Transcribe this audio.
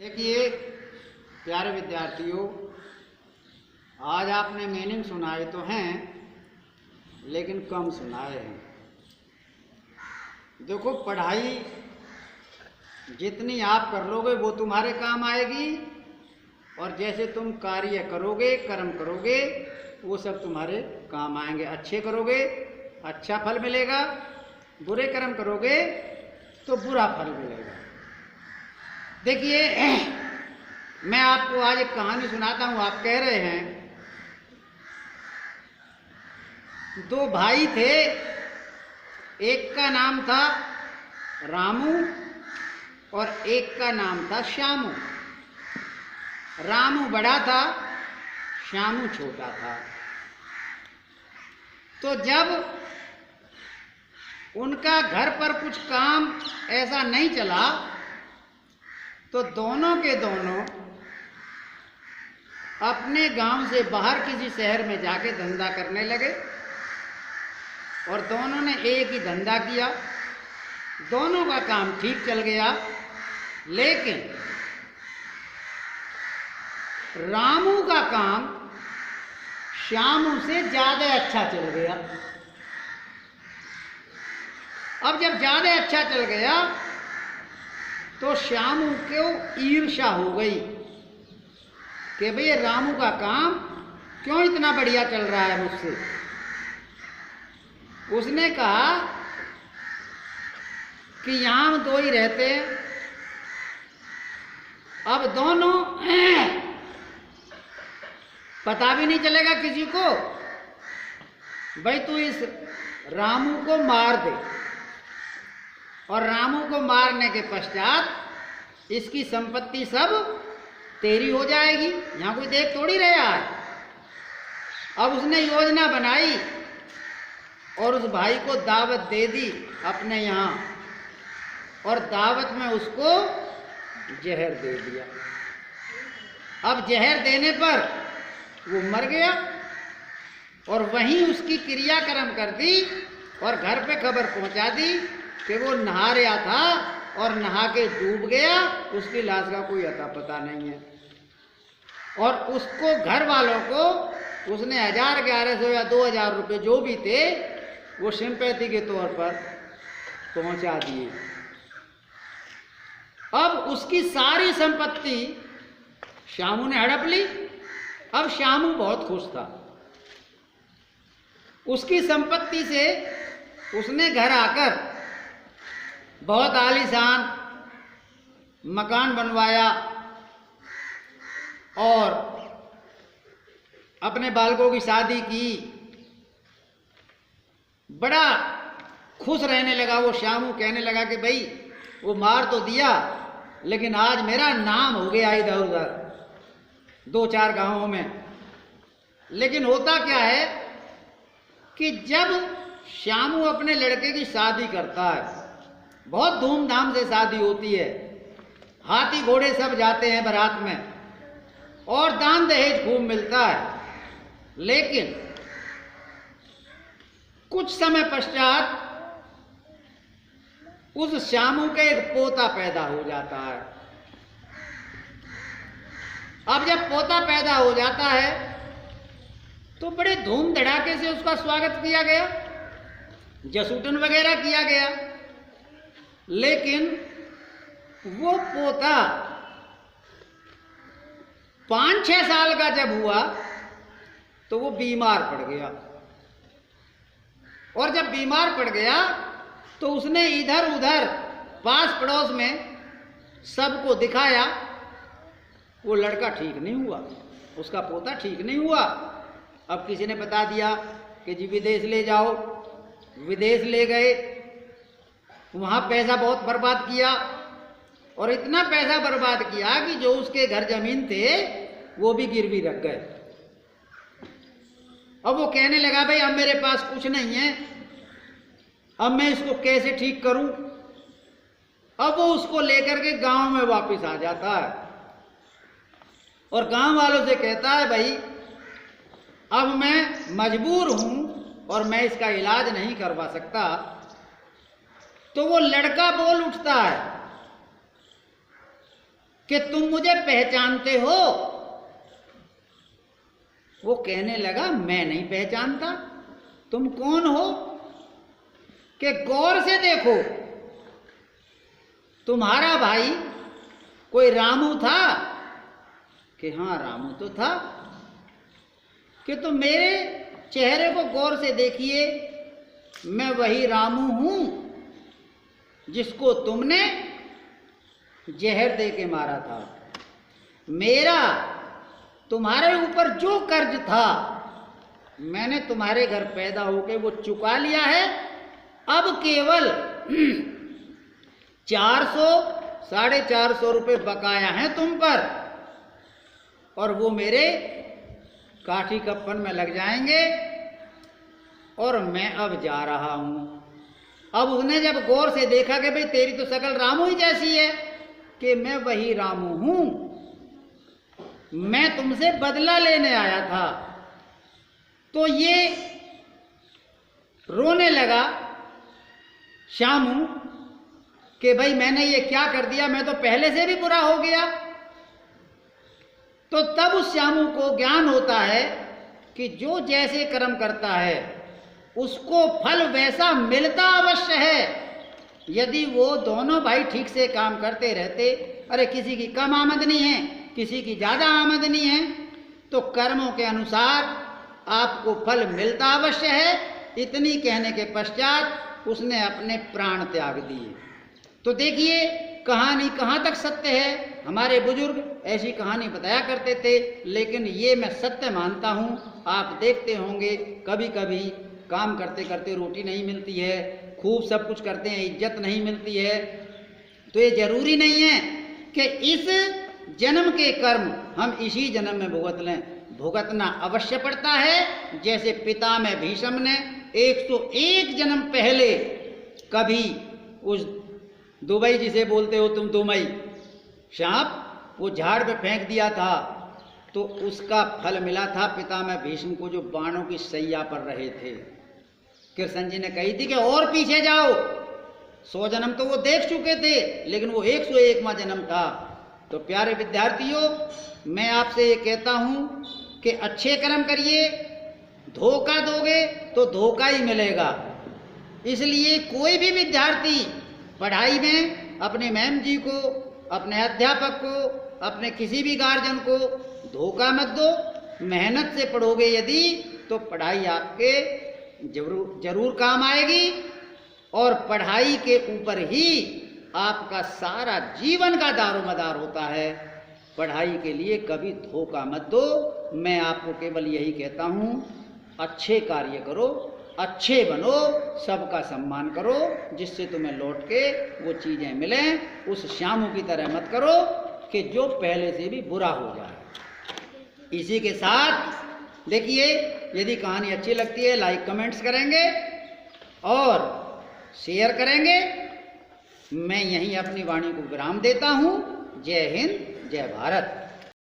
देखिए प्यारे विद्यार्थियों, आज आपने मीनिंग सुनाए तो हैं लेकिन कम सुनाए हैं। देखो, पढ़ाई जितनी आप कर लोगे वो तुम्हारे काम आएगी, और जैसे तुम कार्य करोगे, कर्म करोगे, वो सब तुम्हारे काम आएंगे। अच्छे करोगे अच्छा फल मिलेगा, बुरे कर्म करोगे तो बुरा फल मिलेगा। देखिए, मैं आपको आज एक कहानी सुनाता हूँ। आप कह रहे हैं दो भाई थे, एक का नाम था रामू और एक का नाम था श्यामू। रामू बड़ा था, श्यामू छोटा था। तो जब उनका घर पर कुछ काम ऐसा नहीं चला तो दोनों के दोनों अपने गांव से बाहर किसी शहर में जाके धंधा करने लगे, और दोनों ने एक ही धंधा किया। दोनों का काम ठीक चल गया, लेकिन रामू का काम श्यामू से ज्यादा अच्छा चल गया। अब जब ज्यादा अच्छा चल गया तो श्यामू को ईर्ष्या हो गई कि भाई रामू का काम क्यों इतना बढ़िया चल रहा है मुझसे। उसने कहा कि यहां हम दो ही रहते हैं, अब दोनों पता भी नहीं चलेगा किसी को, भाई तू इस रामू को मार दे, और रामू को मारने के पश्चात इसकी संपत्ति सब तेरी हो जाएगी, यहां कोई देख थोड़ी रहा है। अब उसने योजना बनाई और उस भाई को दावत दे दी अपने यहाँ, और दावत में उसको जहर दे दिया। अब जहर देने पर वो मर गया, और वहीं उसकी क्रियाक्रम कर दी और घर पे खबर पहुंचा दी कि वो नहा रहा था और नहा के डूब गया, उसकी लाश का कोई अता पता नहीं है। और उसको घर वालों को उसने 1000, 1100 या 2000 रुपये जो भी थे वो सिंपैथी के तौर पर पहुंचा दिए। अब उसकी सारी संपत्ति श्यामू ने हड़प ली। अब श्यामू बहुत खुश था। उसकी संपत्ति से उसने घर आकर बहुत आलीशान मकान बनवाया और अपने बालकों की शादी की। बड़ा खुश रहने लगा वो श्यामू। कहने लगा कि भाई वो मार तो दिया, लेकिन आज मेरा नाम हो गया इधर उधर 2-4 गांवों में। लेकिन होता क्या है कि जब श्यामू अपने लड़के की शादी करता है, बहुत धूमधाम से शादी होती है, हाथी घोड़े सब जाते हैं बारात में, और दान दहेज खूब मिलता है। लेकिन कुछ समय पश्चात उस श्यामू के एक पोता पैदा हो जाता है। अब जब पोता पैदा हो जाता है तो बड़े धूम धड़ाके से उसका स्वागत किया गया, जसूटन वगैरह किया गया। लेकिन वो पोता 5-6 साल का जब हुआ तो वो बीमार पड़ गया, और जब बीमार पड़ गया तो उसने इधर उधर पास पड़ोस में सबको दिखाया। वो लड़का ठीक नहीं हुआ, उसका पोता ठीक नहीं हुआ। अब किसी ने बता दिया कि जी विदेश ले जाओ। विदेश ले गए, वहाँ पैसा बहुत बर्बाद किया, और इतना पैसा बर्बाद किया कि जो उसके घर जमीन थे वो भी गिरवी रख गए। अब वो कहने लगा भाई अब मेरे पास कुछ नहीं है, अब मैं इसको कैसे ठीक करूं। अब वो उसको लेकर के गांव में वापस आ जाता है और गांव वालों से कहता है भाई अब मैं मजबूर हूं और मैं इसका इलाज नहीं करवा सकता। तो वो लड़का बोल उठता है कि तुम मुझे पहचानते हो? वो कहने लगा, मैं नहीं पहचानता। तुम कौन हो? कि गौर से देखो, तुम्हारा भाई कोई रामू था? कि हाँ, रामू तो था। कि तुम मेरे चेहरे को गौर से देखिए, मैं वही रामू हूं जिसको तुमने जहर दे के मारा था। मेरा तुम्हारे ऊपर जो कर्ज था, मैंने तुम्हारे घर पैदा होके वो चुका लिया है। अब केवल 400 450 रुपये बकाया हैं तुम पर, और वो मेरे काठी कप्पन में लग जाएंगे, और मैं अब जा रहा हूं। अब उसने जब गौर से देखा कि भाई तेरी तो शकल रामू ही जैसी है, कि मैं वही रामू हूं, मैं तुमसे बदला लेने आया था। तो ये रोने लगा श्यामू कि भाई मैंने ये क्या कर दिया, मैं तो पहले से भी बुरा हो गया। तो तब उस श्यामू को ज्ञान होता है कि जो जैसे कर्म करता है उसको फल वैसा मिलता अवश्य है। यदि वो दोनों भाई ठीक से काम करते रहते, अरे किसी की कम आमदनी है, किसी की ज़्यादा आमदनी है, तो कर्मों के अनुसार आपको फल मिलता अवश्य है। इतनी कहने के पश्चात उसने अपने प्राण त्याग दिए। तो देखिए कहानी कहाँ तक सत्य है। हमारे बुजुर्ग ऐसी कहानी बताया करते थे, लेकिन ये मैं सत्य मानता हूँ। आप देखते होंगे कभी कभी काम करते करते रोटी नहीं मिलती है, खूब सब कुछ करते हैं, इज्जत नहीं मिलती है। तो ये जरूरी नहीं है कि इस जन्म के कर्म हम इसी जन्म में भुगत लें, भुगतना अवश्य पड़ता है। जैसे पिता में भीष्म ने 101 जन्म पहले कभी उस दुबई जिसे बोलते हो तुम दुमई सांप, वो झाड़ पे फेंक दिया था, तो उसका फल मिला था पिता में भीष्म को, जो बाणों की सैया पर रहे थे। कृष्ण जी ने कही थी कि और पीछे जाओ, 100 जन्म तो वो देख चुके थे, लेकिन वो 101वां जन्म था। तो प्यारे विद्यार्थियों, मैं आपसे ये कहता हूं कि अच्छे कर्म करिए, धोखा दोगे तो धोखा ही मिलेगा। इसलिए कोई भी विद्यार्थी पढ़ाई में अपने मैम जी को, अपने अध्यापक को, अपने किसी भी गार्जियन को धोखा मत दो। मेहनत से पढ़ोगे यदि, तो पढ़ाई आपके जरूर काम आएगी, और पढ़ाई के ऊपर ही आपका सारा जीवन का दारोमदार होता है। पढ़ाई के लिए कभी धोखा मत दो। मैं आपको केवल यही कहता हूँ, अच्छे कार्य करो, अच्छे बनो, सबका सम्मान करो, जिससे तुम्हें लौट के वो चीज़ें मिलें। उस श्यामू की तरह मत करो कि जो पहले से भी बुरा हो जाए। इसी के साथ देखिए, यदि कहानी अच्छी लगती है लाइक कमेंट्स करेंगे और शेयर करेंगे। मैं यहीं अपनी वाणी को विराम देता हूँ। जय हिंद, जय भारत।